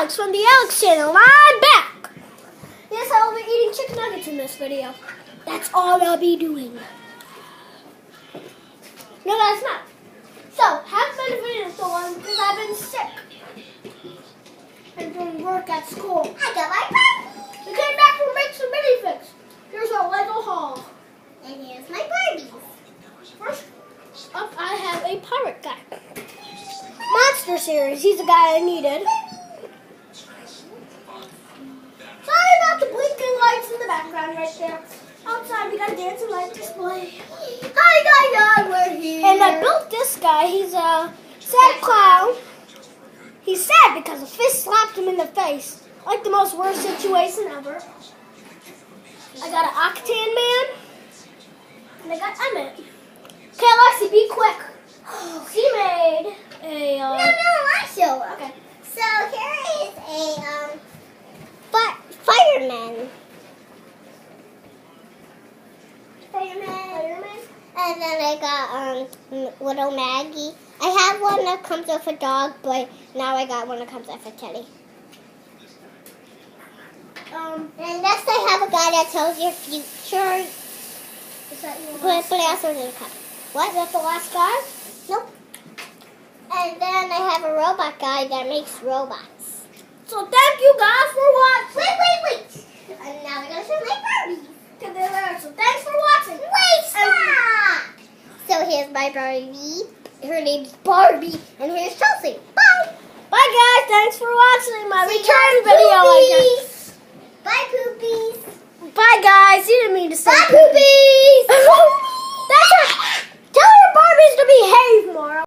Alex from the Alex channel. I'm back. Yes, I will be eating chicken nuggets in this video. That's all I'll be doing. No, that's not. So, haven't been a video so long because I've been sick. And doing work at school. I got my Barbie. We came back from Make Some Mini Fix. Here's our Lego haul. And here's my Barbies. First up, I have a pirate guy. Monster series. He's the guy I needed. Sorry about the blinking lights in the background right there. Outside, we got a dancing light display. Hi, we're here. And I built this guy. He's a sad clown. He's sad because a fish slapped him in the face. Like the most worst situation ever. I got an Octane Man. And I got Emmett. Okay, Alexi, be quick. She made a... No, I show. Okay. So here is a fireman. Fireman. And then I got little Maggie. I have one that comes with a dog, but now I got one that comes with a kitty. And next I have a guy that tells your future. Is that your But I also need a cup. What? Is that the last guy? Nope. And then I have a robot guy that makes robots. So thank you guys for watching. Wait. And now we're going to show my Barbie. Okay, there. So thanks for watching. Wait, stop! So here's my Barbie. Her name's Barbie. And here's Chelsea. Bye. Bye guys. Thanks for watching my See return you, video. I guess. Poopies. Bye, Poopies. Bye guys. You didn't mean to say Bye, Poopies. That's it. Tell your Barbies to behave more.